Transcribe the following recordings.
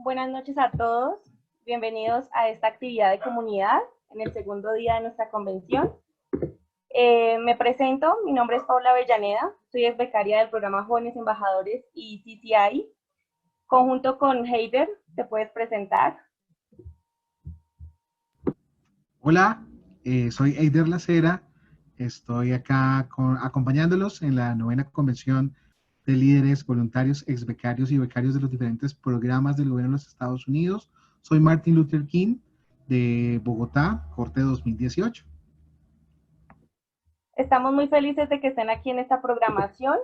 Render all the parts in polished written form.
Buenas noches a todos. Bienvenidos a esta actividad de comunidad en el segundo día de nuestra convención. Me presento, mi nombre es Paula Avellaneda, soy becaria del programa Jóvenes Embajadores y CCI. Conjunto con Heider, ¿te puedes presentar? Hola, soy Eider Lacera, estoy acá acompañándolos en la novena convención de líderes, voluntarios, ex becarios y becarios de los diferentes programas del gobierno de los Estados Unidos. Soy Martin Luther King de Bogotá, Corte 2018. Estamos muy felices de que estén aquí en esta programación.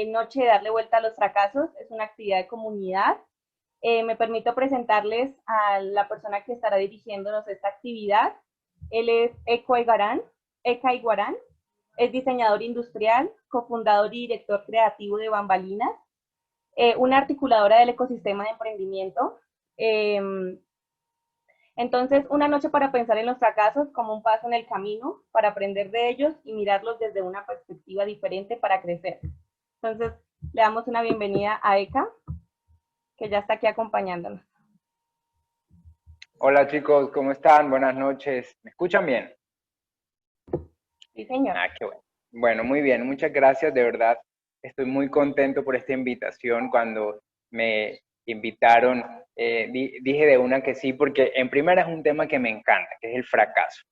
Noche de darle vuelta a los fracasos es una actividad de comunidad. Me permito presentarles a la persona que estará dirigiéndonos esta actividad. Él es Eka Iguarán, es diseñador industrial, cofundador y director creativo de Bambalinas, una articuladora del ecosistema de emprendimiento. Entonces, una noche para pensar en los fracasos como un paso en el camino, para aprender de ellos y mirarlos desde una perspectiva diferente para crecer. Entonces, le damos una bienvenida a Eka, que ya está aquí acompañándonos. Hola chicos, ¿cómo están? Buenas noches. ¿Me escuchan bien? Sí, señor. Qué bueno. Bueno, muy bien. Muchas gracias. De verdad, estoy muy contento por esta invitación. Cuando me invitaron, dije de una que sí, porque en primera es un tema que me encanta, que es el fracaso.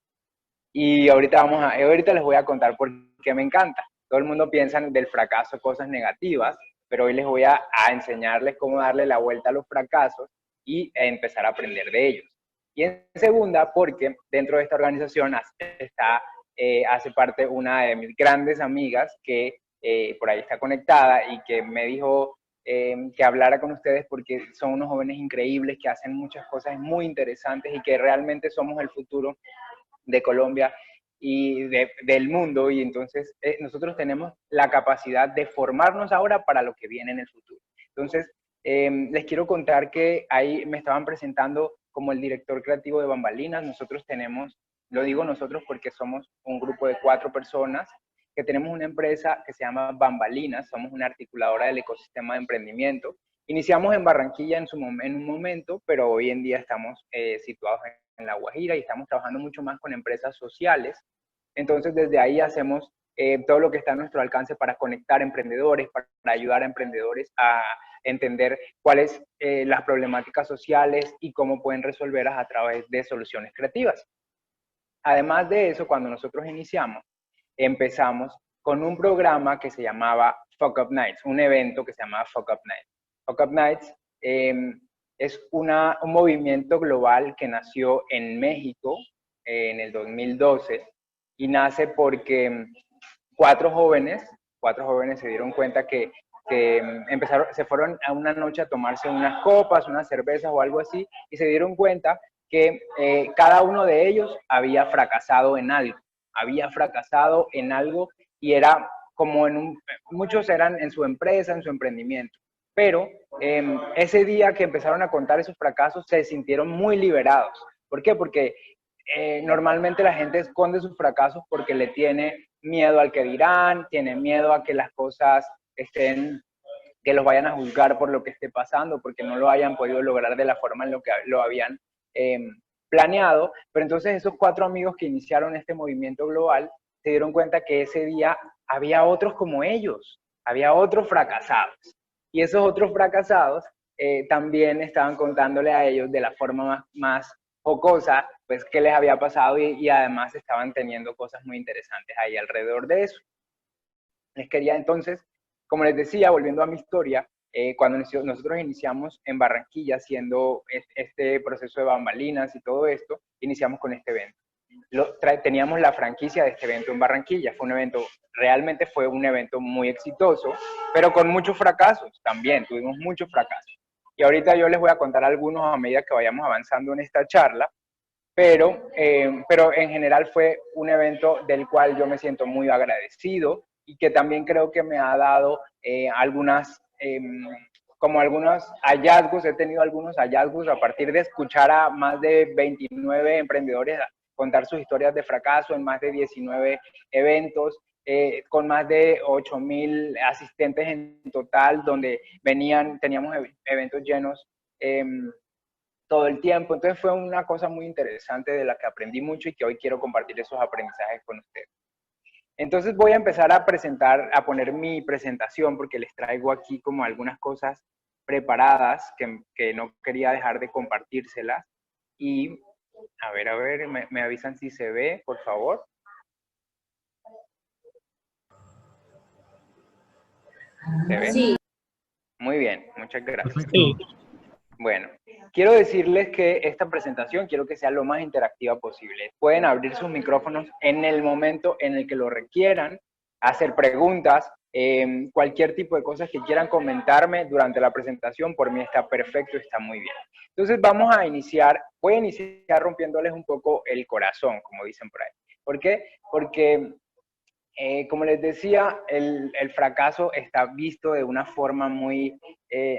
Y ahorita les voy a contar por qué me encanta. Todo el mundo piensa del fracaso cosas negativas, pero hoy les voy a enseñarles cómo darle la vuelta a los fracasos y empezar a aprender de ellos. Y en segunda, porque dentro de esta organización hace parte una de mis grandes amigas que por ahí está conectada y que me dijo que hablara con ustedes porque son unos jóvenes increíbles que hacen muchas cosas muy interesantes y que realmente somos el futuro de Colombia y del mundo, y entonces nosotros tenemos la capacidad de formarnos ahora para lo que viene en el futuro. Entonces, les quiero contar que ahí me estaban presentando como el director creativo de Bambalinas. Nosotros tenemos, lo digo nosotros porque somos un grupo de 4 personas que tenemos una empresa que se llama Bambalinas, somos una articuladora del ecosistema de emprendimiento. Iniciamos en Barranquilla en un momento, pero hoy en día estamos situados en La Guajira y estamos trabajando mucho más con empresas sociales. Entonces, desde ahí hacemos todo lo que está a nuestro alcance para conectar emprendedores, para ayudar a emprendedores a entender cuáles las problemáticas sociales y cómo pueden resolverlas a través de soluciones creativas. Además de eso, cuando nosotros empezamos con un programa que se llamaba Fuck Up Nights, un evento que se llamaba Fuck Up Nights. Fuck Up Nights es un movimiento global que nació en México en el 2012 y nace porque 4 jóvenes se dieron cuenta que se fueron a una noche a tomarse unas copas, unas cervezas o algo así, y se dieron cuenta que cada uno de ellos había fracasado en algo y era como muchos eran en su empresa, en su emprendimiento. Pero ese día que empezaron a contar esos fracasos se sintieron muy liberados. ¿Por qué? Porque normalmente la gente esconde sus fracasos porque le tiene miedo al que dirán, tiene miedo a que las cosas que los vayan a juzgar por lo que esté pasando, porque no lo hayan podido lograr de la forma en lo que lo habían planeado. Pero entonces esos 4 amigos que iniciaron este movimiento global se dieron cuenta que ese día había otros como ellos, había otros fracasados. Y esos otros fracasados también estaban contándole a ellos de la forma más jocosa, pues qué les había pasado y además estaban teniendo cosas muy interesantes ahí alrededor de eso. Les quería entonces, como les decía, volviendo a mi historia, cuando nosotros iniciamos en Barranquilla haciendo este proceso de bambalinas y todo esto, iniciamos con este evento. Teníamos la franquicia de este evento en Barranquilla, realmente fue un evento muy exitoso, pero con muchos fracasos también, tuvimos muchos fracasos. Y ahorita yo les voy a contar algunos a medida que vayamos avanzando en esta charla, pero en general fue un evento del cual yo me siento muy agradecido y que también creo que me ha dado algunos hallazgos. He tenido algunos hallazgos a partir de escuchar a más de 29 emprendedores contar sus historias de fracaso en más de 19 eventos, con más de 8,000 asistentes en total, donde teníamos eventos llenos todo el tiempo. Entonces fue una cosa muy interesante de la que aprendí mucho y que hoy quiero compartir esos aprendizajes con ustedes. Entonces voy a empezar a presentar, a poner mi presentación porque les traigo aquí como algunas cosas preparadas que no quería dejar de compartírselas. Y a ver, me avisan si se ve, por favor. ¿Se ve? Sí. Muy bien, muchas gracias. Perfecto. Sí. Bueno, quiero decirles que esta presentación quiero que sea lo más interactiva posible. Pueden abrir sus micrófonos en el momento en el que lo requieran, hacer preguntas, cualquier tipo de cosas que quieran comentarme durante la presentación, por mí está perfecto, está muy bien. Entonces vamos a iniciar, voy a iniciar rompiéndoles un poco el corazón, como dicen por ahí. ¿Por qué? Porque como les decía, el fracaso está visto de una forma muy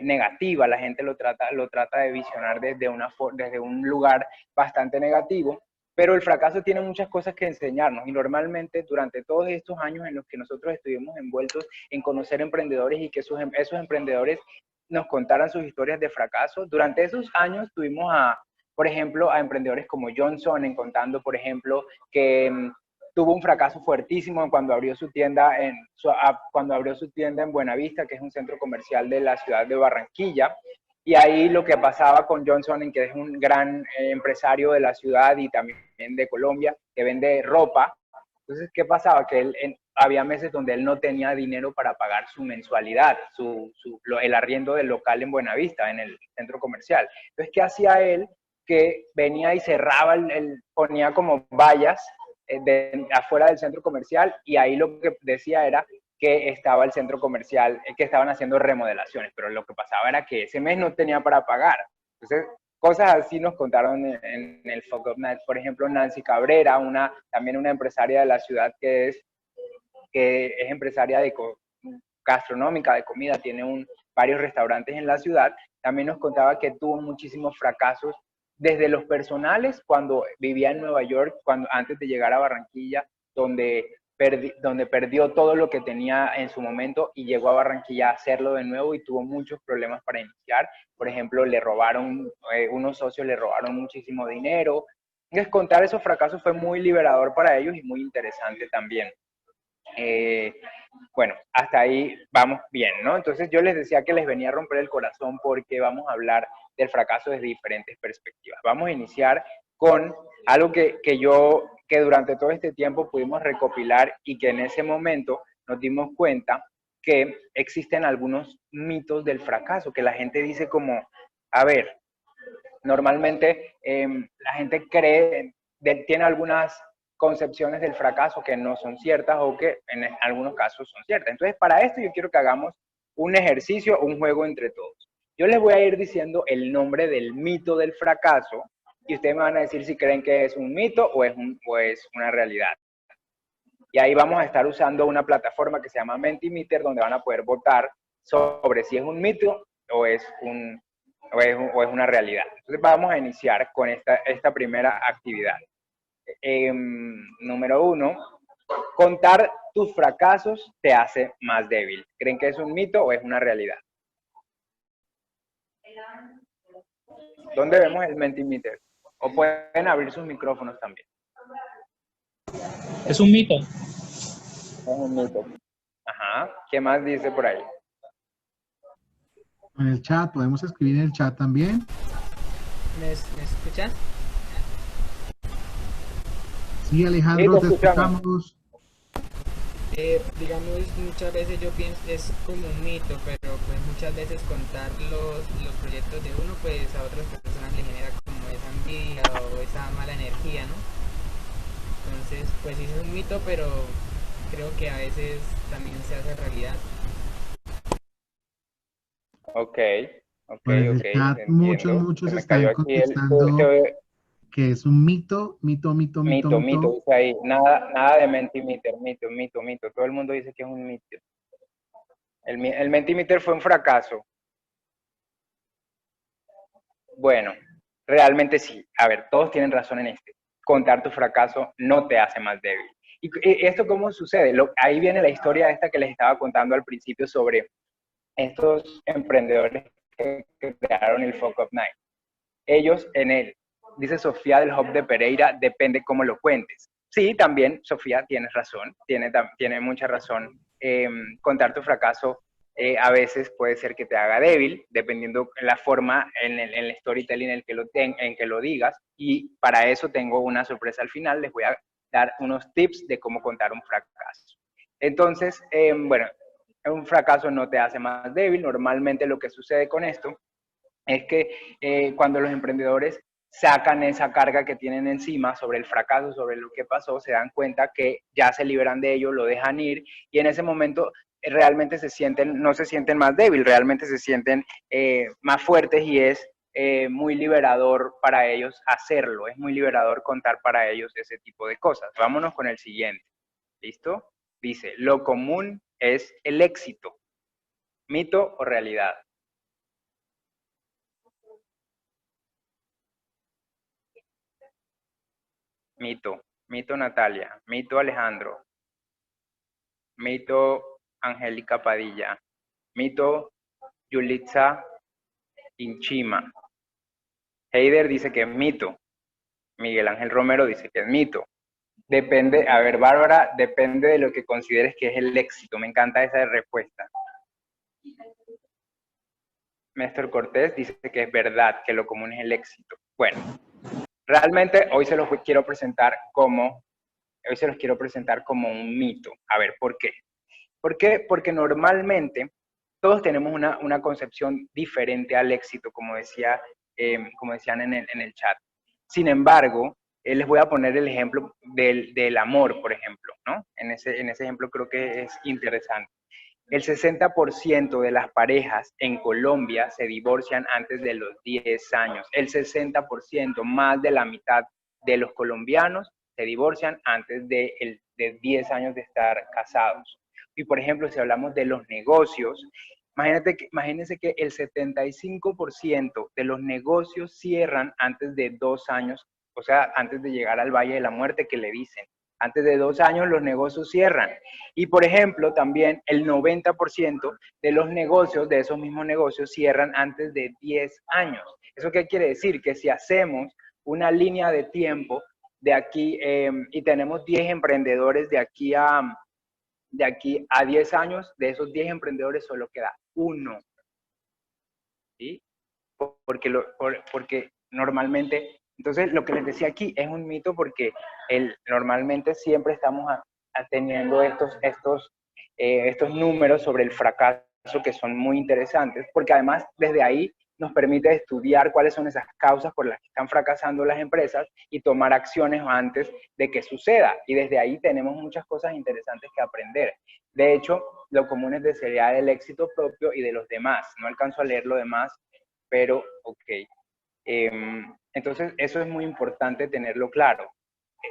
negativa. La gente lo trata de visionar desde un lugar bastante negativo, pero el fracaso tiene muchas cosas que enseñarnos y normalmente durante todos estos años en los que nosotros estuvimos envueltos en conocer emprendedores y que esos emprendedores nos contaran sus historias de fracaso, durante esos años tuvimos por ejemplo, a emprendedores como John Sonnen contando, por ejemplo, que tuvo un fracaso fuertísimo cuando abrió su tienda en Buenavista, que es un centro comercial de la ciudad de Barranquilla. Y ahí lo que pasaba con Johnson, que es un gran empresario de la ciudad y también de Colombia, que vende ropa. Entonces, ¿qué pasaba? Que había meses donde él no tenía dinero para pagar su mensualidad, el arriendo del local en Buenavista, en el centro comercial. Entonces, ¿qué hacía él? Que venía y cerraba, ponía como vallas afuera del centro comercial y ahí lo que decía era que estaba el centro comercial, que estaban haciendo remodelaciones, pero lo que pasaba era que ese mes no tenía para pagar. Entonces, cosas así nos contaron en el Fuck Up Night. Por ejemplo, Nancy Cabrera, también una empresaria de la ciudad que es empresaria gastronómica de comida, tiene varios restaurantes en la ciudad, también nos contaba que tuvo muchísimos fracasos desde los personales cuando vivía en Nueva York, antes de llegar a Barranquilla, donde perdió todo lo que tenía en su momento y llegó a Barranquilla a hacerlo de nuevo y tuvo muchos problemas para iniciar. Por ejemplo, unos socios le robaron muchísimo dinero. Entonces, contar esos fracasos fue muy liberador para ellos y muy interesante también. Bueno, hasta ahí vamos bien, ¿no? Entonces yo les decía que les venía a romper el corazón porque vamos a hablar del fracaso desde diferentes perspectivas. Vamos a iniciar con algo que durante todo este tiempo pudimos recopilar y que en ese momento nos dimos cuenta que existen algunos mitos del fracaso, que la gente dice como, a ver, normalmente la gente tiene algunas concepciones del fracaso que no son ciertas o que en algunos casos son ciertas. Entonces, para esto yo quiero que hagamos un ejercicio, un juego entre todos. Yo les voy a ir diciendo el nombre del mito del fracaso y ustedes me van a decir si creen que es un mito o es una realidad. Y ahí vamos a estar usando una plataforma que se llama Mentimeter, donde van a poder votar sobre si es un mito o es una realidad. Entonces vamos a iniciar con esta primera actividad. Número 1, contar tus fracasos te hace más débil. ¿Creen que es un mito o es una realidad? ¿Dónde vemos el Mentimeter? O pueden abrir sus micrófonos también. Es un mito. Es un mito. Ajá. ¿Qué más dice por ahí? En el chat, podemos escribir en el chat también. ¿Me escuchas? Sí, Alejandro, Sí, te escuchamos. Digamos, muchas veces yo pienso es como un mito, pero pues muchas veces contar los proyectos de uno, pues a otras personas le genera como esa envidia o esa mala energía, ¿no? Entonces, pues sí es un mito, pero creo que a veces también se hace realidad. Ok. Por el chat, entiendo. muchos Se me están cayó aquí contestando que es un mito. mito, dice ahí. Nada de Mentimeter, mito. Todo el mundo dice que es un mito. El Mentimeter fue un fracaso. Bueno, realmente sí. A ver, todos tienen razón en este. Contar tu fracaso no te hace más débil. ¿Y esto cómo sucede? Ahí viene la historia esta que les estaba contando al principio sobre estos emprendedores que crearon el Fuck Up Night. ellos en el, dice Sofía del Hub de Pereira, depende cómo lo cuentes. Sí, también, Sofía, tienes razón, tiene mucha razón. Contar tu fracaso a veces puede ser que te haga débil, dependiendo la forma en el storytelling en que lo digas, y para eso tengo una sorpresa al final, les voy a dar unos tips de cómo contar un fracaso. Entonces, bueno, un fracaso no te hace más débil. Normalmente lo que sucede con esto es que cuando los emprendedores sacan esa carga que tienen encima sobre el fracaso, sobre lo que pasó, se dan cuenta que ya se liberan de ello, lo dejan ir, y en ese momento realmente no se sienten más débiles, realmente se sienten más fuertes, y es muy liberador para ellos hacerlo, es muy liberador contar para ellos ese tipo de cosas. Vámonos con el siguiente. ¿Listo? Dice, lo común es el éxito. ¿Mito o realidad? Mito. Mito Natalia. Mito Alejandro. Mito Angélica Padilla. Mito Yulitza Inchima. Heider dice que es mito. Miguel Ángel Romero dice que es mito. Depende, a ver, Bárbara, depende de lo que consideres que es el éxito. Me encanta esa respuesta. Néstor Cortés dice que es verdad, que lo común es el éxito. Bueno, realmente hoy se los quiero presentar como un mito. A ver, ¿por qué? ¿Por qué? Porque normalmente todos tenemos una concepción diferente al éxito, como decían en el chat. Sin embargo, les voy a poner el ejemplo del amor, por ejemplo, ¿no? En ese ejemplo creo que es interesante. El 60% de las parejas en Colombia se divorcian antes de los 10 años. El 60%, más de la mitad de los colombianos se divorcian antes de 10 años de estar casados. Y por ejemplo, si hablamos de los negocios, imagínense que el 75% de los negocios cierran antes de 2 años, o sea, antes de llegar al Valle de la Muerte, que le dicen. Antes de 2 años los negocios cierran. Y por ejemplo, también el 90% de los negocios, de esos mismos negocios, cierran antes de 10 años. ¿Eso qué quiere decir? Que si hacemos una línea de tiempo de aquí y tenemos 10 emprendedores de aquí a 10 años, de esos 10 emprendedores solo queda uno. ¿Sí? Porque normalmente, entonces lo que les decía aquí es un mito, porque normalmente siempre estamos teniendo estos números sobre el fracaso que son muy interesantes, porque además desde ahí nos permite estudiar cuáles son esas causas por las que están fracasando las empresas y tomar acciones antes de que suceda. Y desde ahí tenemos muchas cosas interesantes que aprender. De hecho, lo común es desear el éxito propio y de los demás. No alcanzo a leer lo demás, pero ok. Entonces, eso es muy importante tenerlo claro.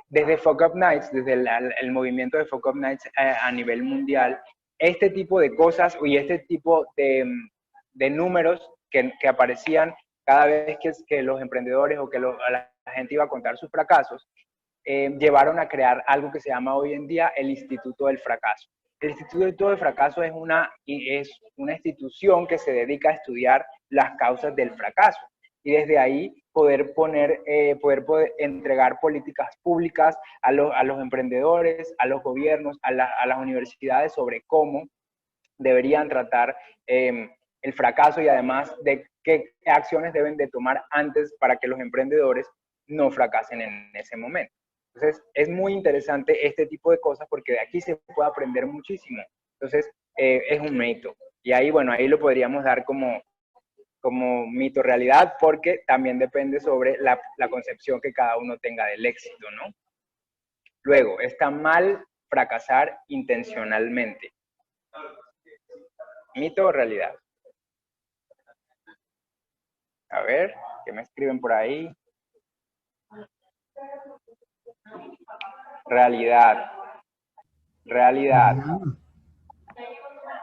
Desde Fuck Up Nights, desde el movimiento de Fuck Up Nights a nivel mundial, este tipo de cosas y este tipo de números que aparecían cada vez que los emprendedores o que la gente iba a contar sus fracasos, llevaron a crear algo que se llama hoy en día el Instituto del Fracaso. El Instituto del Fracaso es una institución que se dedica a estudiar las causas del fracaso y desde ahí poder entregar políticas públicas a los emprendedores, a los gobiernos, a las universidades sobre cómo deberían tratar el fracaso y además de qué acciones deben de tomar antes para que los emprendedores no fracasen en ese momento. Entonces, es muy interesante este tipo de cosas porque de aquí se puede aprender muchísimo. Entonces, es un mito. Y ahí, bueno, ahí lo podríamos dar como mito realidad, porque también depende sobre la concepción que cada uno tenga del éxito, ¿no? Luego, está mal fracasar intencionalmente. ¿Mito o realidad? A ver, ¿qué me escriben por ahí? Realidad. Realidad.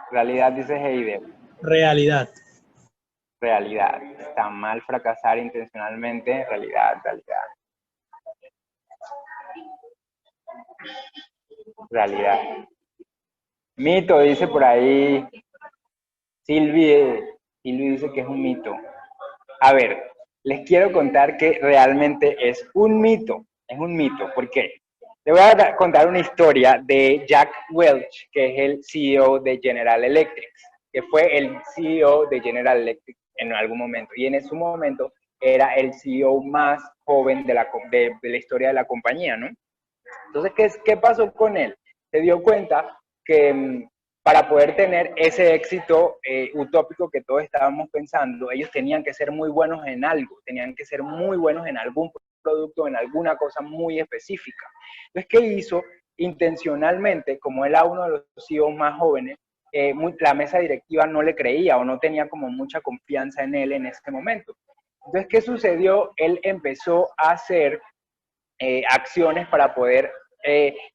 Realidad, dice Heider. Realidad. Realidad. Está mal fracasar intencionalmente. Realidad, realidad. Realidad. Mito, dice por ahí Silvi dice que es un mito. A ver, les quiero contar que realmente es un mito. Es un mito. ¿Por qué? Le voy a contar una historia de Jack Welch, que es el CEO de General Electric, que fue el CEO de General Electric en algún momento. Y en su momento era el CEO más joven de la historia de la compañía, ¿no? Entonces, ¿qué pasó con él? Se dio cuenta que para poder tener ese éxito utópico que todos estábamos pensando, ellos tenían que ser muy buenos en algo, tenían que ser muy buenos en algún producto, en alguna cosa muy específica. Entonces, ¿qué hizo? Intencionalmente, como él era uno de los CEOs más jóvenes, la mesa directiva no le creía o no tenía como mucha confianza en él en ese momento. Entonces, ¿qué sucedió? Él empezó a hacer acciones para poder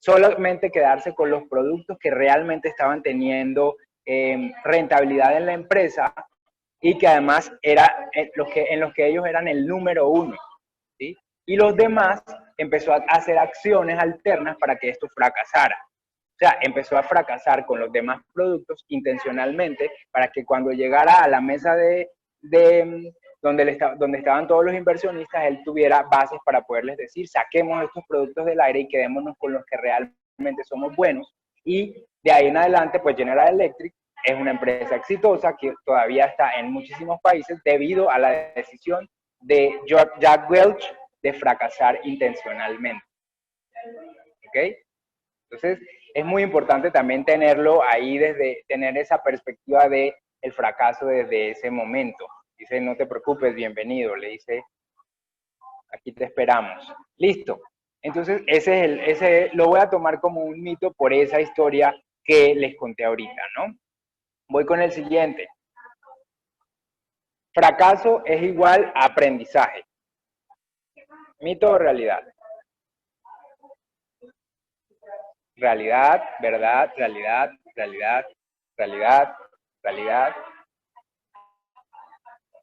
solamente quedarse con los productos que realmente estaban teniendo rentabilidad en la empresa y que además era en los que ellos eran el número uno, ¿sí? Y los demás empezó a hacer acciones alternas para que esto fracasara. O sea, empezó a fracasar con los demás productos intencionalmente para que cuando llegara a la mesa donde estaban todos los inversionistas, él tuviera bases para poderles decir, saquemos estos productos del aire y quedémonos con los que realmente somos buenos. Y de ahí en adelante, pues General Electric es una empresa exitosa que todavía está en muchísimos países debido a la decisión de Jack Welch de fracasar intencionalmente. ¿Ok? Entonces, es muy importante también tenerlo ahí, tener esa perspectiva de el fracaso desde ese momento. Dice, no te preocupes, bienvenido. Le dice, aquí te esperamos. Listo. Entonces, ese lo voy a tomar como un mito por esa historia que les conté ahorita, ¿no? Voy con el siguiente. Fracaso es igual a aprendizaje. ¿Mito o realidad? Realidad, verdad, realidad, realidad, realidad, realidad,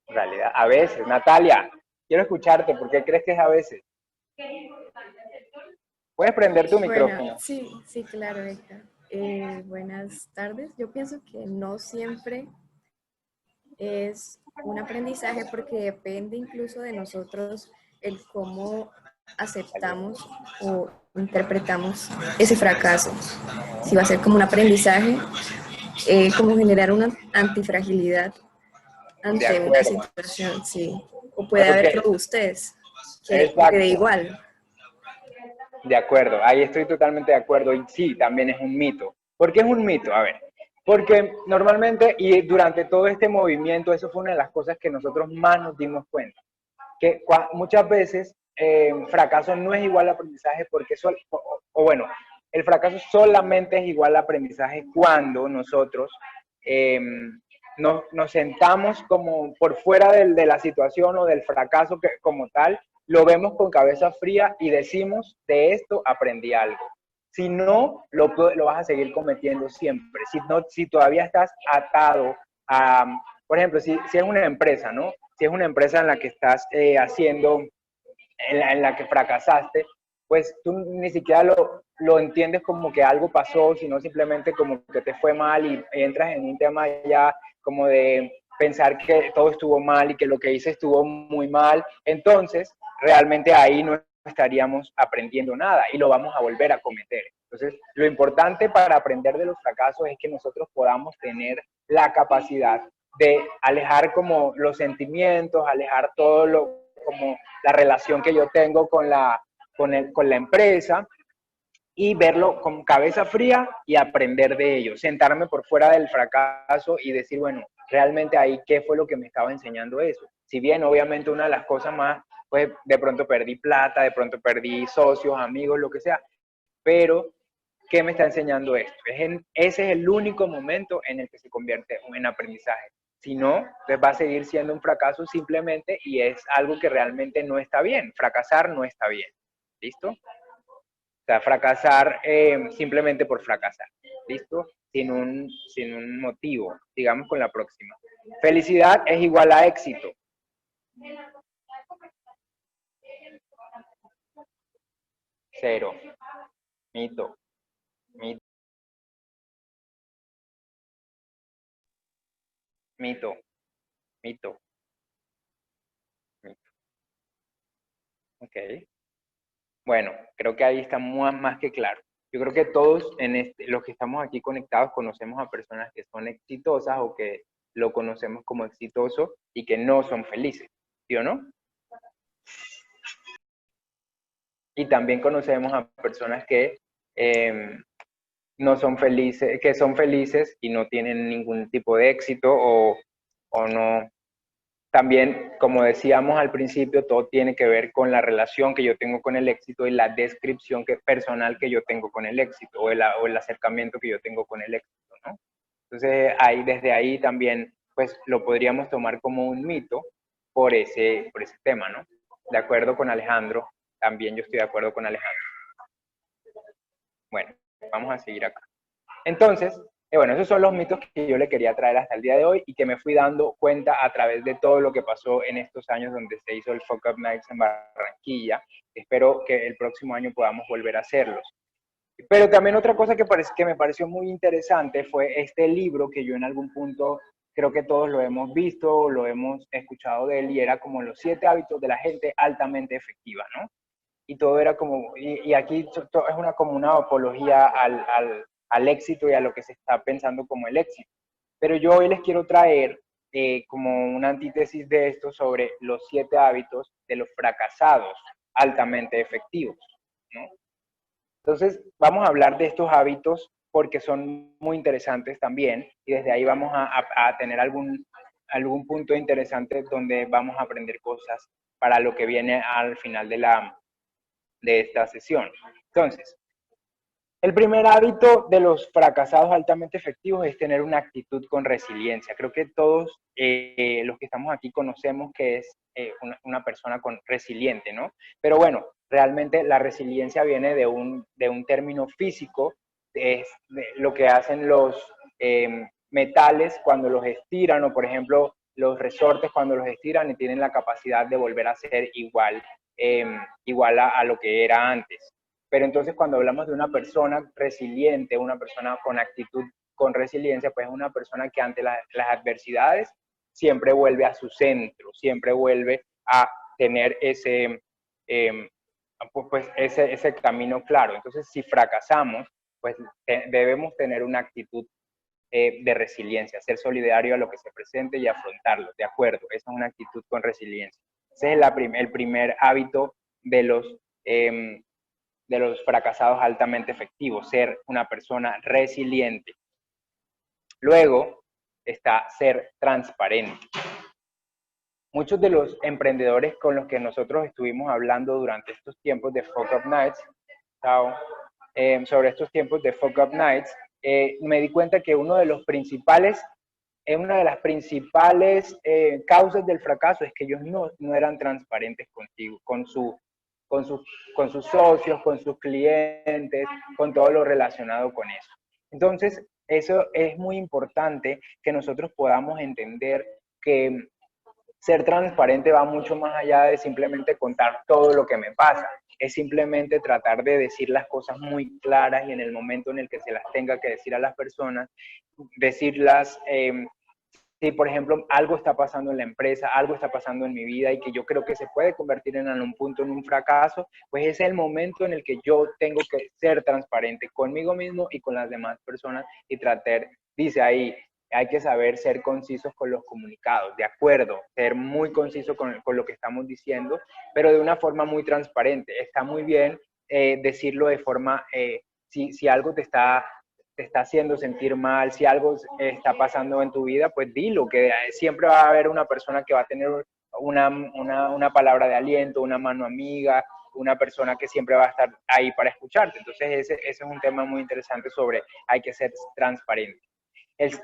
realidad. A veces, Natalia, quiero escucharte. ¿Por qué crees que es a veces? Puedes prender tu micrófono. Sí, sí, claro, Héctor. Buenas tardes. Yo pienso que no siempre es un aprendizaje porque depende incluso de nosotros el cómo aceptamos o interpretamos ese fracaso. Si va a ser como un aprendizaje, como generar una antifragilidad ante una situación, sí. O puede haber robustez, que quede igual. De acuerdo, ahí estoy totalmente de acuerdo. Y sí, también es un mito. ¿Por qué es un mito? A ver, porque normalmente y durante todo este movimiento, eso fue una de las cosas que nosotros más nos dimos cuenta. Que muchas veces fracaso no es igual a aprendizaje porque bueno, el fracaso solamente es igual a aprendizaje cuando nosotros nos sentamos como por fuera de la situación o del fracaso como tal, lo vemos con cabeza fría y decimos, de esto aprendí algo. Si no, lo vas a seguir cometiendo siempre. Si todavía estás atado a, por ejemplo, si es una empresa, ¿no? Si es una empresa en la que estás haciendo, en la que fracasaste, pues tú ni siquiera lo entiendes como que algo pasó, sino simplemente como que te fue mal y entras en un tema ya como de pensar que todo estuvo mal y que lo que hice estuvo muy mal. Entonces, realmente ahí no estaríamos aprendiendo nada y lo vamos a volver a cometer. Entonces, lo importante para aprender de los fracasos es que nosotros podamos tener la capacidad de alejar como los sentimientos, alejar todo como la relación que yo tengo con la empresa y verlo con cabeza fría y aprender de ello, sentarme por fuera del fracaso y decir, bueno, realmente ahí qué fue lo que me estaba enseñando eso. Si bien obviamente una de las cosas más, pues de pronto perdí plata, de pronto perdí socios, amigos, lo que sea, pero ¿qué me está enseñando esto? Ese es el único momento en el que se convierte en aprendizaje. Si no, pues va a seguir siendo un fracaso simplemente y es algo que realmente no está bien. Fracasar no está bien. ¿Listo? O sea, fracasar simplemente por fracasar. ¿Listo? Sin un motivo. Sigamos con la próxima. Felicidad es igual a éxito. Cero. Mito. Mito. Mito. Mito. Mito. Ok. Bueno, creo que ahí está más que claro. Yo creo que todos los que estamos aquí conectados conocemos a personas que son exitosas o que lo conocemos como exitoso y que no son felices, ¿sí o no? Y también conocemos a personas que no son felices, que son felices y no tienen ningún tipo de éxito o no. También, como decíamos al principio, todo tiene que ver con la relación que yo tengo con el éxito y la descripción personal que yo tengo con el éxito o el acercamiento que yo tengo con el éxito, ¿no? Entonces, desde ahí también, pues, lo podríamos tomar como un mito por ese tema, ¿no? De acuerdo con Alejandro, también yo estoy de acuerdo con Alejandro. Bueno, vamos a seguir acá. Entonces, bueno, esos son los mitos que yo le quería traer hasta el día de hoy y que me fui dando cuenta a través de todo lo que pasó en estos años donde se hizo el Fuck Up Nights en Barranquilla. Espero que el próximo año podamos volver a hacerlos. Pero también otra cosa que me pareció muy interesante fue este libro que yo en algún punto creo que todos lo hemos visto, lo hemos escuchado de él, y era como los 7 hábitos de la gente altamente efectiva, ¿no? Y todo era como, y aquí es como una apología al éxito y a lo que se está pensando como el éxito. Pero yo hoy les quiero traer como una antítesis de esto sobre los 7 hábitos de los fracasados altamente efectivos, ¿no? Entonces, vamos a hablar de estos hábitos porque son muy interesantes también y desde ahí vamos a tener algún punto interesante donde vamos a aprender cosas para lo que viene al final de esta sesión. Entonces, el primer hábito de los fracasados altamente efectivos es tener una actitud con resiliencia. Creo que todos los que estamos aquí conocemos que es una persona resiliente, ¿no? Pero bueno, realmente la resiliencia viene de un término físico, es de lo que hacen los metales cuando los estiran, o por ejemplo los resortes cuando los estiran y tienen la capacidad de volver a ser igual a lo que era antes. Pero entonces cuando hablamos de una persona resiliente, una persona con actitud con resiliencia, pues es una persona que ante las adversidades siempre vuelve a su centro, siempre vuelve a tener ese camino claro. Entonces, si fracasamos, pues debemos tener una actitud de resiliencia, ser solidario a lo que se presente y afrontarlo, de acuerdo, esa es una actitud con resiliencia. Ese es el primer hábito de los fracasados altamente efectivos, ser una persona resiliente. Luego está ser transparente. Muchos de los emprendedores con los que nosotros estuvimos hablando durante estos tiempos de Fuck Up Nights, sobre estos tiempos de Fuck Up Nights, me di cuenta que una de las principales causas del fracaso es que ellos no eran transparentes contigo, con sus socios, con sus clientes, con todo lo relacionado con eso. Entonces, eso es muy importante que nosotros podamos entender que ser transparente va mucho más allá de simplemente contar todo lo que me pasa. Es simplemente tratar de decir las cosas muy claras y en el momento en el que se las tenga que decir a las personas, decirlas. Si, por ejemplo, algo está pasando en la empresa, algo está pasando en mi vida y que yo creo que se puede convertir en algún punto en un fracaso, pues es el momento en el que yo tengo que ser transparente conmigo mismo y con las demás personas y dice ahí, hay que saber ser concisos con los comunicados, de acuerdo, ser muy conciso con lo que estamos diciendo, pero de una forma muy transparente. Está muy bien decirlo de forma, si algo te está haciendo sentir mal, si algo está pasando en tu vida, pues dilo, que siempre va a haber una persona que va a tener una palabra de aliento, una mano amiga, una persona que siempre va a estar ahí para escucharte. Entonces ese es un tema muy interesante sobre hay que ser transparente.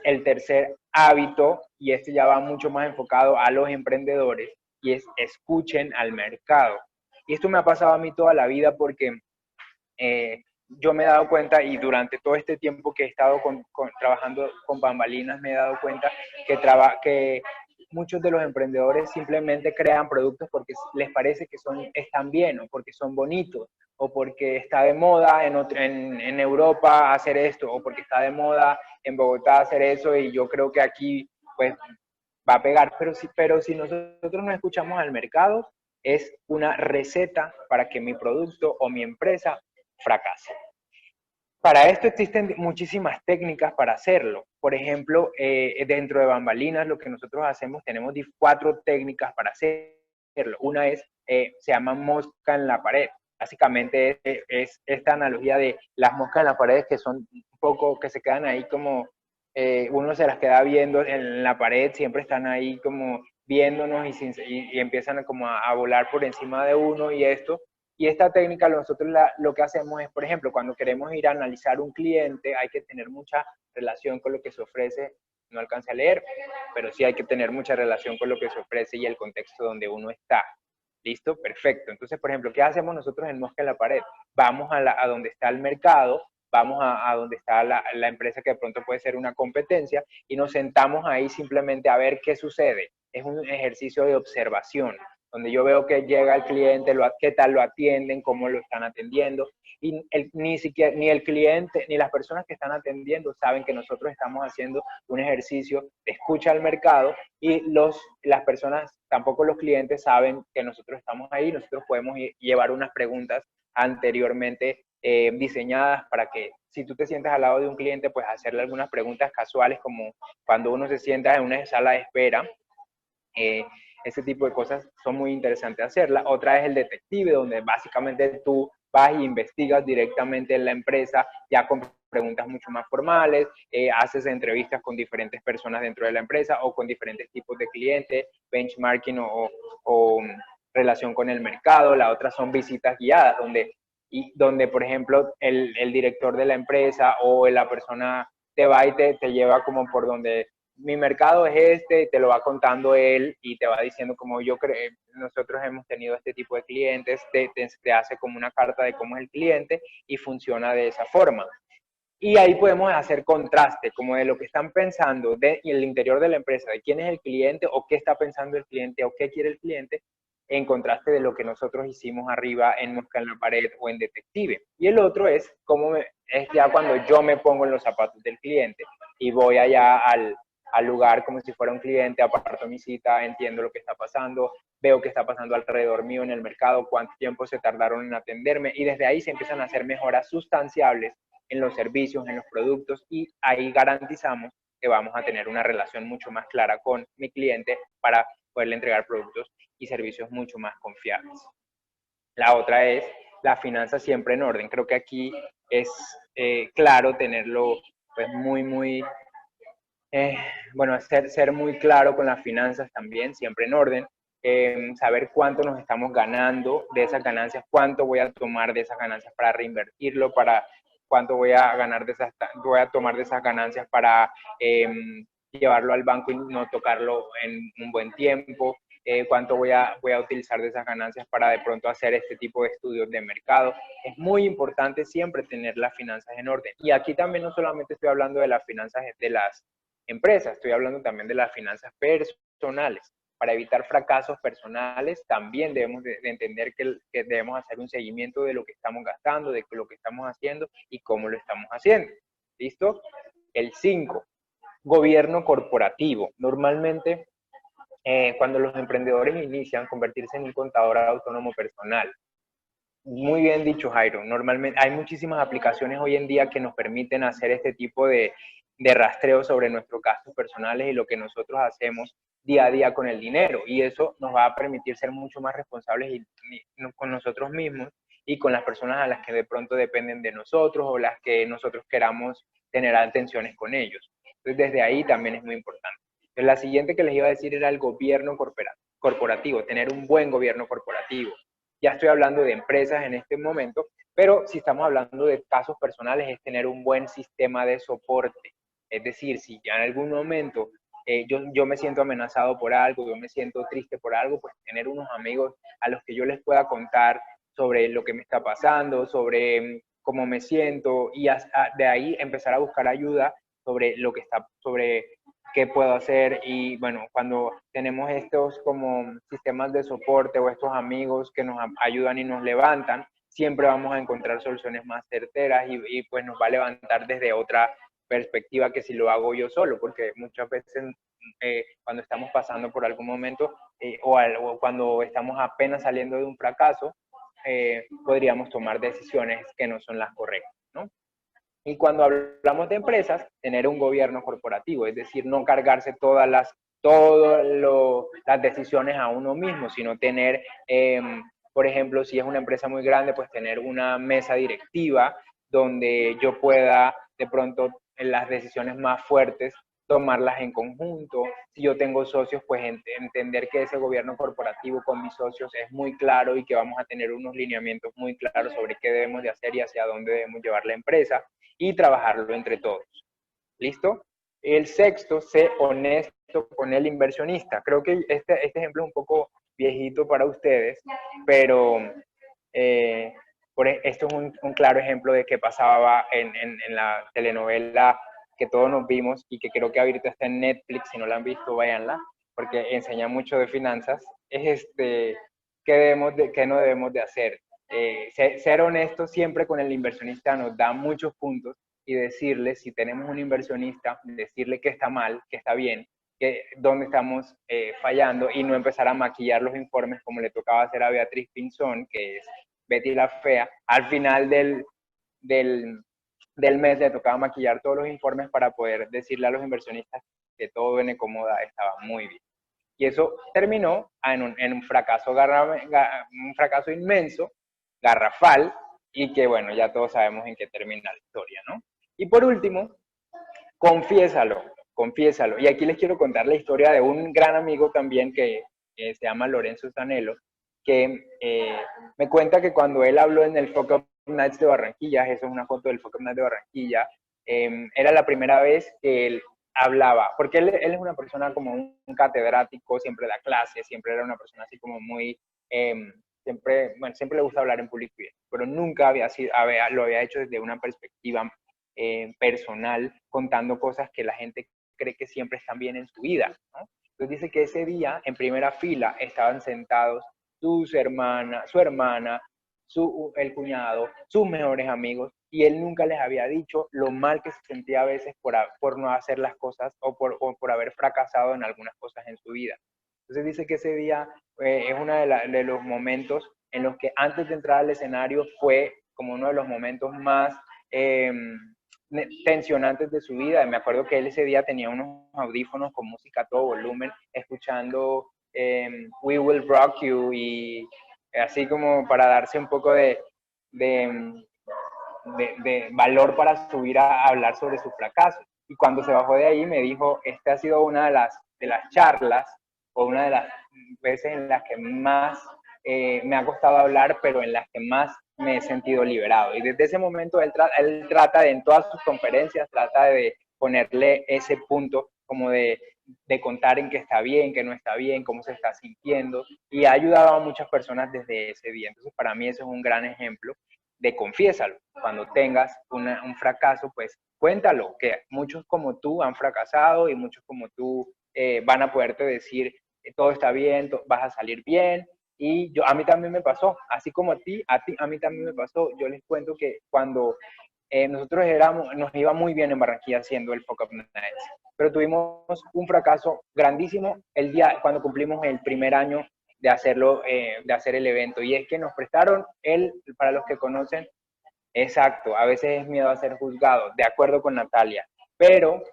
El tercer hábito, y este ya va mucho más enfocado a los emprendedores, y es escuchen al mercado. Y esto me ha pasado a mí toda la vida porque yo me he dado cuenta, y durante todo este tiempo que he estado trabajando con bambalinas, me he dado cuenta que muchos de los emprendedores simplemente crean productos porque les parece que están bien, o porque son bonitos, o porque está de moda en Europa hacer esto, o porque está de moda en Bogotá hacer eso, y yo creo que aquí pues va a pegar. Pero si nosotros no escuchamos al mercado, es una receta para que mi producto o mi empresa fracase. Para esto existen muchísimas técnicas para hacerlo. Por ejemplo, dentro de bambalinas, lo que nosotros hacemos, tenemos 4 técnicas para hacerlo. Una es, se llama mosca en la pared. Básicamente es esta analogía de las moscas en la pared que son un poco, que se quedan ahí como, uno se las queda viendo en la pared, siempre están ahí como viéndonos y empiezan como a volar por encima de uno y esto. Y esta técnica nosotros lo que hacemos es, por ejemplo, cuando queremos ir a analizar un cliente, hay que tener mucha relación con lo que se ofrece. No alcancé a leer, pero sí hay que tener mucha relación con lo que se ofrece y el contexto donde uno está. ¿Listo? Perfecto. Entonces, por ejemplo, ¿qué hacemos nosotros en Mosca en la Pared? Vamos a donde está el mercado, vamos a donde está la empresa que de pronto puede ser una competencia y nos sentamos ahí simplemente a ver qué sucede. Es un ejercicio de observación, donde yo veo que llega el cliente, qué tal lo atienden, cómo lo están atendiendo, y ni el cliente ni las personas que están atendiendo saben que nosotros estamos haciendo un ejercicio de escucha al mercado, y las personas, tampoco los clientes, saben que nosotros estamos ahí. Nosotros podemos llevar unas preguntas anteriormente diseñadas para que, si tú te sientas al lado de un cliente, pues hacerle algunas preguntas casuales, como cuando uno se sienta en una sala de espera. Ese tipo de cosas son muy interesantes hacerlas. Otra es el detective, donde básicamente tú vas y investigas directamente en la empresa, ya con preguntas mucho más formales, haces entrevistas con diferentes personas dentro de la empresa o con diferentes tipos de clientes, benchmarking o relación con el mercado. La otra son visitas guiadas, donde por ejemplo, el director de la empresa o la persona te va y te lleva como por donde mi mercado es este, y te lo va contando él y te va diciendo como nosotros hemos tenido este tipo de clientes, te hace como una carta de cómo es el cliente y funciona de esa forma. Y ahí podemos hacer contraste, como de lo que están pensando en el interior de la empresa, de quién es el cliente o qué está pensando el cliente o qué quiere el cliente, en contraste de lo que nosotros hicimos arriba en Mosca en la Pared o en Detective. Y el otro es es ya cuando yo me pongo en los zapatos del cliente y voy allá al lugar como si fuera un cliente, aparto mi cita, entiendo lo que está pasando, veo qué está pasando alrededor mío en el mercado, cuánto tiempo se tardaron en atenderme, y desde ahí se empiezan a hacer mejoras sustanciables en los servicios, en los productos, y ahí garantizamos que vamos a tener una relación mucho más clara con mi cliente para poderle entregar productos y servicios mucho más confiables. La otra es la finanza siempre en orden. Creo que aquí es claro tenerlo pues muy bueno, ser muy claro con las finanzas también, siempre en orden, saber cuánto nos estamos ganando de esas ganancias, cuánto voy a tomar de esas ganancias para reinvertirlo, cuánto voy a tomar de esas ganancias para llevarlo al banco y no tocarlo en un buen tiempo, cuánto voy a utilizar de esas ganancias para de pronto hacer este tipo de estudios de mercado. Es muy importante siempre tener las finanzas en orden. Y aquí también no solamente estoy hablando de las finanzas de las empresas, estoy hablando también de las finanzas personales. Para evitar fracasos personales, también debemos de entender que debemos hacer un seguimiento de lo que estamos gastando, de lo que estamos haciendo y cómo lo estamos haciendo. ¿Listo? El 5, gobierno corporativo. Normalmente, cuando los emprendedores inician, convertirse en un contador autónomo personal. Muy bien dicho, Jairo. Normalmente hay muchísimas aplicaciones hoy en día que nos permiten hacer este tipo de rastreo sobre nuestros gastos personales y lo que nosotros hacemos día a día con el dinero. Y eso nos va a permitir ser mucho más responsables con nosotros mismos y con las personas a las que de pronto dependen de nosotros o las que nosotros queramos tener atenciones con ellos. Entonces, desde ahí también es muy importante. Entonces, la siguiente que les iba a decir era el gobierno corporativo, tener un buen gobierno corporativo. Ya estoy hablando de empresas en este momento, pero si estamos hablando de casos personales, es tener un buen sistema de soporte. Es decir, si ya en algún momento yo me siento amenazado por algo, yo me siento triste por algo, pues tener unos amigos a los que yo les pueda contar sobre lo que me está pasando, sobre cómo me siento, y de ahí empezar a buscar ayuda sobre qué puedo hacer. Y bueno, cuando tenemos estos como sistemas de soporte o estos amigos que nos ayudan y nos levantan, siempre vamos a encontrar soluciones más certeras y pues nos va a levantar desde otra perspectiva que si lo hago yo solo, porque muchas veces cuando estamos pasando por algún momento o cuando estamos apenas saliendo de un fracaso, podríamos tomar decisiones que no son las correctas, ¿no? Y cuando hablamos de empresas, tener un gobierno corporativo, es decir, no cargarse todas las decisiones a uno mismo, sino tener, por ejemplo, si es una empresa muy grande, pues tener una mesa directiva donde yo pueda de pronto en las decisiones más fuertes tomarlas en conjunto. Si yo tengo socios, pues entender que ese gobierno corporativo con mis socios es muy claro y que vamos a tener unos lineamientos muy claros sobre qué debemos de hacer y hacia dónde debemos llevar la empresa y trabajarlo entre todos. ¿Listo? El sexto, sé honesto con el inversionista. Creo que este ejemplo es un poco viejito para ustedes, pero esto es un claro ejemplo de que pasaba en la telenovela que todos nos vimos y que creo que ahorita está en Netflix. Si no la han visto, váyanla, porque enseña mucho de finanzas. Es qué no debemos de hacer. Ser honesto siempre con el inversionista nos da muchos puntos, y decirle, si tenemos un inversionista, decirle que está mal, que está bien, que dónde estamos fallando, y no empezar a maquillar los informes como le tocaba hacer a Beatriz Pinzón, que es Betty la Fea. Al final del mes le tocaba maquillar todos los informes para poder decirle a los inversionistas que todo en Ecomoda estaba muy bien. Y eso terminó en un fracaso inmenso, garrafal, y que bueno, ya todos sabemos en qué termina la historia, ¿no? Y por último, confiésalo. Y aquí les quiero contar la historia de un gran amigo también que se llama Lorenzo Zanello, que me cuenta que cuando él habló en el Fuck Up Nights de Barranquilla, eso es una foto del Fuck Up Nights de Barranquilla, era la primera vez que él hablaba, porque él es una persona como un catedrático, siempre da clases, siempre era una persona así como muy, siempre le gusta hablar en público, pero nunca lo había hecho desde una perspectiva personal, contando cosas que la gente cree que siempre están bien en su vida, ¿no? Entonces dice que ese día, en primera fila, estaban sentados su hermana, el cuñado, sus mejores amigos, y él nunca les había dicho lo mal que se sentía a veces por no hacer las cosas o por haber fracasado en algunas cosas en su vida. Entonces dice que ese día es uno de los momentos en los que antes de entrar al escenario fue como uno de los momentos más tensionantes de su vida. Me acuerdo que él ese día tenía unos audífonos con música a todo volumen, escuchando We Will Rock You, y así como para darse un poco de valor para subir a hablar sobre su fracaso. Y cuando se bajó de ahí me dijo, esta ha sido una de las charlas o una de las veces en las que más me ha costado hablar, pero en las que más me he sentido liberado. Y desde ese momento él trata de, en todas sus conferencias, trata de ponerle ese punto como de contar en qué está bien, qué no está bien, cómo se está sintiendo, y ha ayudado a muchas personas desde ese día. Entonces para mí eso es un gran ejemplo de confiésalo. Cuando tengas un fracaso, pues cuéntalo, que muchos como tú han fracasado y muchos como tú van a poderte decir todo está bien, vas a salir bien. Y a mí también me pasó, así como a mí también me pasó. Yo les cuento que cuando nosotros nos iba muy bien en Barranquilla haciendo el Fuck Up Nights, pero tuvimos un fracaso grandísimo el día cuando cumplimos el primer año de hacerlo, de hacer el evento, y es que nos prestaron para los que conocen, exacto, a veces es miedo a ser juzgado, de acuerdo con Natalia, pero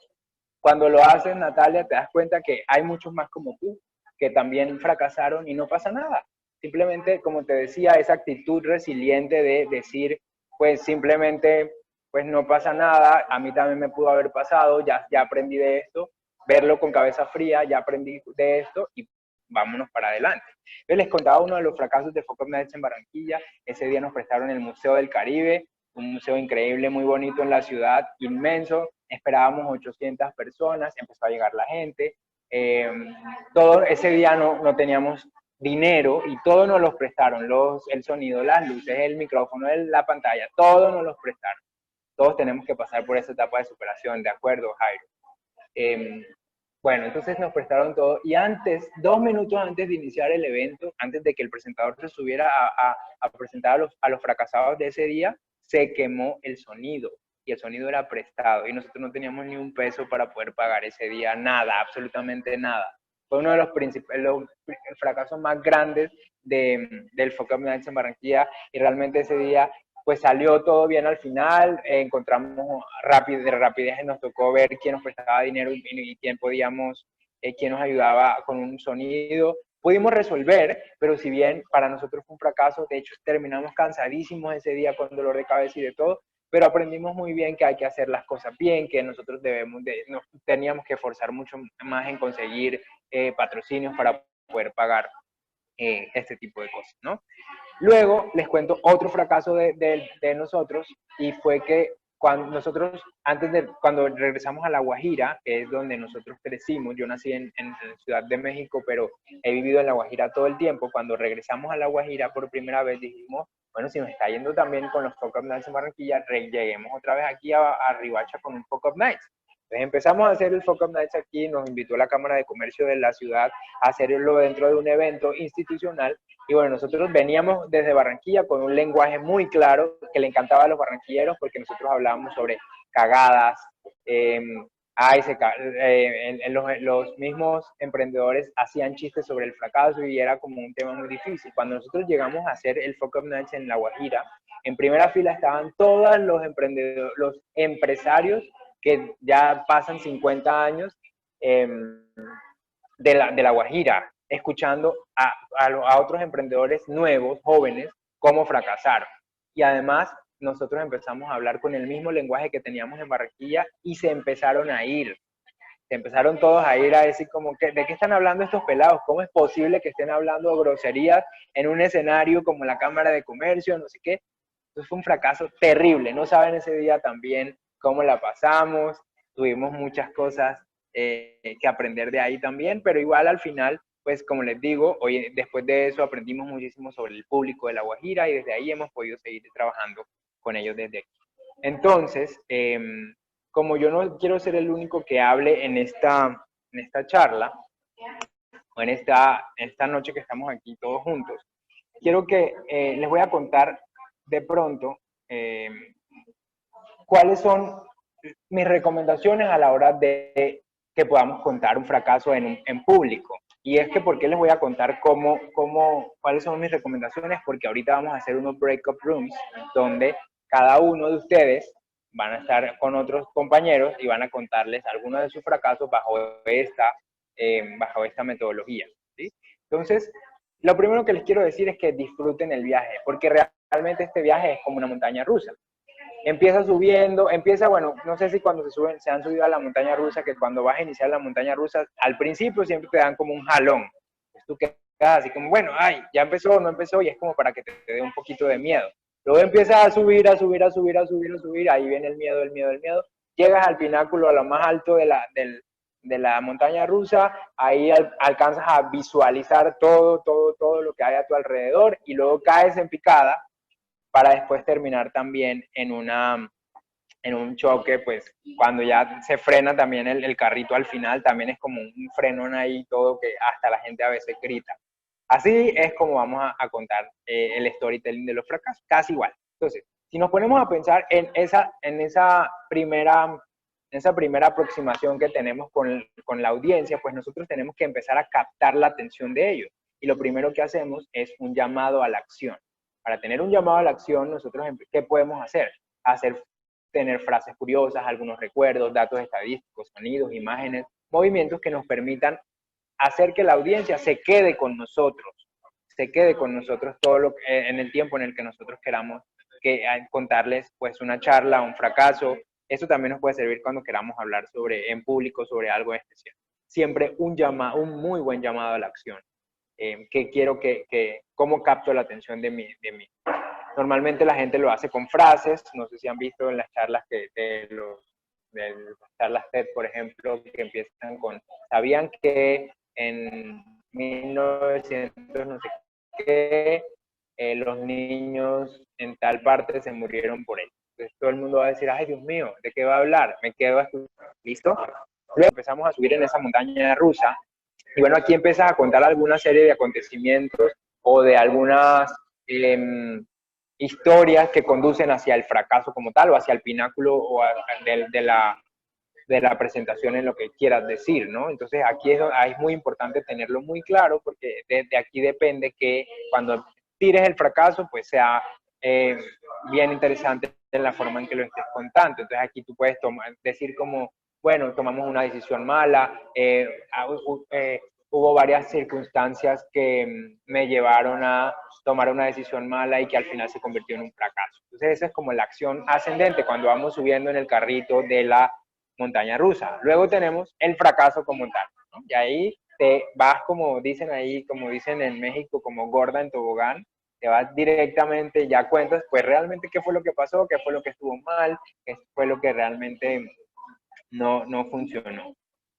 cuando lo haces, Natalia, te das cuenta que hay muchos más como tú que también fracasaron y no pasa nada. Simplemente, como te decía, esa actitud resiliente de decir, pues simplemente, pues no pasa nada, a mí también me pudo haber pasado, ya aprendí de esto, verlo con cabeza fría, ya aprendí de esto y vámonos para adelante. Yo les contaba uno de los fracasos de Fuck Up Nights en Barranquilla. Ese día nos prestaron el Museo del Caribe, un museo increíble, muy bonito en la ciudad, inmenso. Esperábamos 800 personas, empezó a llegar la gente. Todo ese día no teníamos dinero y todo nos los prestaron, el sonido, las luces, el micrófono, la pantalla, todo nos los prestaron. Todos tenemos que pasar por esa etapa de superación, ¿de acuerdo, Jairo? Bueno, entonces nos prestaron todo, y 2 minutos antes de iniciar el evento, antes de que el presentador se subiera a presentar a los fracasados de ese día, se quemó el sonido. y el sonido era prestado y nosotros no teníamos ni un peso para poder pagar ese día, nada, absolutamente nada. Fue uno de los fracasos más grandes del Fuck Up Nights en Barranquilla, y realmente ese día pues salió todo bien al final. Encontramos de rapidez, nos tocó ver quién nos prestaba dinero y quién podíamos, quién nos ayudaba con un sonido. Pudimos resolver, pero si bien para nosotros fue un fracaso, de hecho terminamos cansadísimos ese día con dolor de cabeza y de todo, pero aprendimos muy bien que hay que hacer las cosas bien, que nosotros nos teníamos que esforzar mucho más en conseguir patrocinios para poder pagar este tipo de cosas, ¿no? Luego les cuento otro fracaso de nosotros, y fue que cuando nosotros, cuando regresamos a La Guajira, que es donde nosotros crecimos, yo nací en Ciudad de México, pero he vivido en La Guajira todo el tiempo. Cuando regresamos a La Guajira por primera vez dijimos, bueno, si nos está yendo también con los Fuck Up Nights en Barranquilla, lleguemos otra vez aquí a Riohacha con un Fuck Up Nights. Entonces empezamos a hacer el Fuck Up Nights aquí, nos invitó la Cámara de Comercio de la ciudad a hacerlo dentro de un evento institucional. Y bueno, nosotros veníamos desde Barranquilla con un lenguaje muy claro que le encantaba a los barranquilleros, porque nosotros hablábamos sobre cagadas, los mismos emprendedores hacían chistes sobre el fracaso y era como un tema muy difícil. Cuando nosotros llegamos a hacer el Fuck Up Nights en La Guajira, en primera fila estaban todos los emprendedores, los empresarios que ya pasan 50 años de la Guajira, escuchando a otros emprendedores nuevos, jóvenes, cómo fracasaron. Y además nosotros empezamos a hablar con el mismo lenguaje que teníamos en Barranquilla y se empezaron a ir. Se empezaron todos a ir a decir como, ¿de qué están hablando estos pelados? ¿Cómo es posible que estén hablando groserías en un escenario como la Cámara de Comercio, no sé qué? Entonces fue un fracaso terrible. No saben ese día también cómo la pasamos. Tuvimos muchas cosas que aprender de ahí también, pero igual al final, pues como les digo, hoy después de eso aprendimos muchísimo sobre el público de La Guajira y desde ahí hemos podido seguir trabajando con ellos desde aquí. Entonces, como yo no quiero ser el único que hable en esta charla, o en esta noche que estamos aquí todos juntos, quiero que les voy a contar de pronto cuáles son mis recomendaciones a la hora de que podamos contar un fracaso en público. Y es que, ¿por qué les voy a contar cuáles son mis recomendaciones? Porque ahorita vamos a hacer unos break-up rooms donde cada uno de ustedes van a estar con otros compañeros y van a contarles algunos de sus fracasos bajo esta metodología, ¿sí? Entonces, lo primero que les quiero decir es que disfruten el viaje, porque realmente este viaje es como una montaña rusa. Empieza subiendo, bueno, no sé si cuando se han subido a la montaña rusa, que cuando vas a iniciar la montaña rusa, al principio siempre te dan como un jalón. Entonces tú quedas así como, bueno, ay, ya empezó, no empezó, y es como para que te dé un poquito de miedo. Luego empiezas a subir, ahí viene el miedo. Llegas al pináculo, a lo más alto de la montaña rusa, ahí alcanzas a visualizar todo lo que hay a tu alrededor, y luego caes en picada, para después terminar también en un choque, pues cuando ya se frena también el carrito al final, también es como un frenón ahí todo, que hasta la gente a veces grita. Así es como vamos a contar el storytelling de los fracasos, casi igual. Entonces, si nos ponemos a pensar en esa primera aproximación que tenemos con la audiencia, pues nosotros tenemos que empezar a captar la atención de ellos. Y lo primero que hacemos es un llamado a la acción. Para tener un llamado a la acción, nosotros, ¿qué podemos hacer? Tener frases curiosas, algunos recuerdos, datos estadísticos, sonidos, imágenes, movimientos que nos permitan hacer que la audiencia se quede con nosotros todo en el tiempo en el que nosotros queramos contarles pues una charla, un fracaso. Eso también nos puede servir cuando queramos hablar en público sobre algo especial. Siempre un muy buen llamado a la acción. ¿Cómo capto la atención de mí? Normalmente la gente lo hace con frases. No sé si han visto en las charlas de las charlas TED, por ejemplo, que empiezan con, ¿sabían que en 1900 no sé qué, los niños en tal parte se murieron por él? Entonces todo el mundo va a decir, ay Dios mío, ¿de qué va a hablar? Me quedo a escuchar. ¿Listo? Luego empezamos a subir en esa montaña rusa. Y bueno, aquí empiezas a contar alguna serie de acontecimientos o de algunas historias que conducen hacia el fracaso como tal o hacia el pináculo o de la presentación en lo que quieras decir, ¿no? Entonces aquí es muy importante tenerlo muy claro porque de aquí depende que cuando tires el fracaso pues sea bien interesante en la forma en que lo estés contando. Entonces aquí tú puedes decir como, bueno, tomamos una decisión mala, hubo varias circunstancias que me llevaron a tomar una decisión mala y que al final se convirtió en un fracaso. Entonces esa es como la acción ascendente cuando vamos subiendo en el carrito de la montaña rusa. Luego tenemos el fracaso como tal, ¿no? Y ahí te vas, como dicen ahí, como dicen en México, como gorda en tobogán, te vas directamente, ya cuentas, pues realmente qué fue lo que pasó, qué fue lo que estuvo mal, qué fue lo que realmente no funcionó.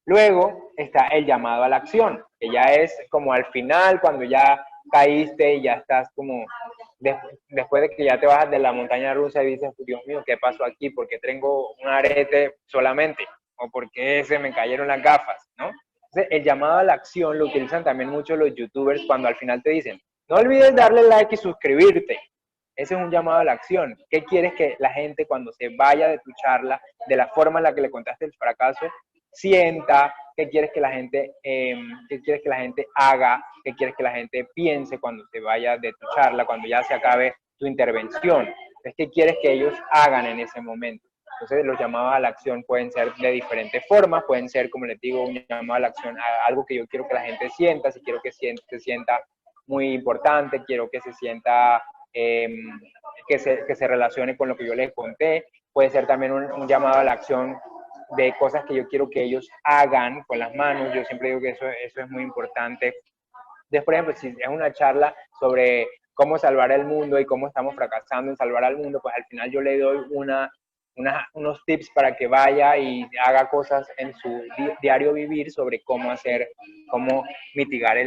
Luego está el llamado a la acción, que ya es como al final, cuando ya caíste y ya estás como, después de que ya te bajas de la montaña rusa y dices, Dios mío, ¿qué pasó aquí? ¿Por qué tengo un arete solamente? ¿O por qué se me cayeron las gafas? ¿No? Entonces, el llamado a la acción lo utilizan también mucho los youtubers cuando al final te dicen, no olvides darle like y suscribirte. Ese es un llamado a la acción. ¿Qué quieres que la gente cuando se vaya de tu charla, de la forma en la que le contaste el fracaso, sienta? ¿Qué quieres que la gente, qué quieres que la gente haga? ¿Qué quieres que la gente piense cuando se vaya de tu charla, cuando ya se acabe tu intervención? ¿Qué quieres que ellos hagan en ese momento? Entonces los llamados a la acción pueden ser de diferentes formas, pueden ser, como les digo, un llamado a la acción a algo que yo quiero que la gente sienta, si quiero que se sienta muy importante, quiero que se sienta que se relacione con lo que yo les conté. Puede ser también un llamado a la acción de cosas que yo quiero que ellos hagan con las manos. Yo siempre digo que eso es muy importante. Entonces, por ejemplo, si es una charla sobre cómo salvar el mundo y cómo estamos fracasando en salvar al mundo, pues al final yo le doy unos tips para que vaya y haga cosas en su diario vivir sobre cómo cómo mitigar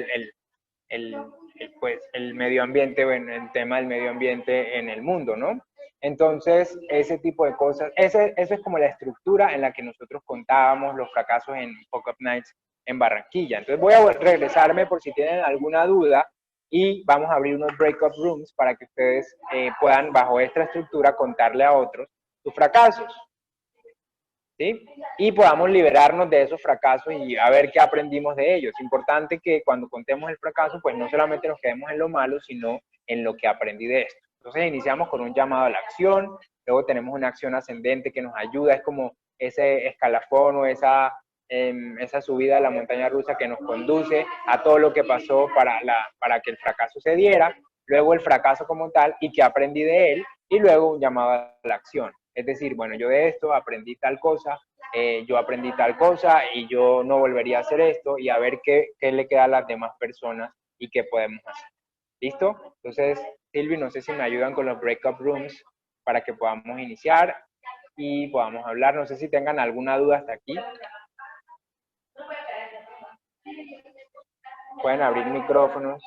pues, el medio ambiente, bueno, el tema del medio ambiente en el mundo, ¿no? Entonces, ese tipo de cosas, esa es como la estructura en la que nosotros contábamos los fracasos en Fuck Up Nights en Barranquilla. Entonces, voy a regresarme por si tienen alguna duda y vamos a abrir unos break-up rooms para que ustedes puedan, bajo esta estructura, contarle a otros sus fracasos. ¿Sí? Y podamos liberarnos de esos fracasos y a ver qué aprendimos de ellos. Es importante que cuando contemos el fracaso, pues no solamente nos quedemos en lo malo, sino en lo que aprendí de esto. Entonces iniciamos con un llamado a la acción, luego tenemos una acción ascendente que nos ayuda, es como ese escalafón o esa subida a la montaña rusa que nos conduce a todo lo que pasó para que el fracaso se diera, luego el fracaso como tal y qué aprendí de él, y luego un llamado a la acción. Es decir, bueno, yo de esto aprendí tal cosa, yo aprendí tal cosa y yo no volvería a hacer esto y a ver qué le queda a las demás personas y qué podemos hacer. ¿Listo? Entonces, Silvi, no sé si me ayudan con los breakup rooms para que podamos iniciar y podamos hablar. No sé si tengan alguna duda hasta aquí. Pueden abrir micrófonos.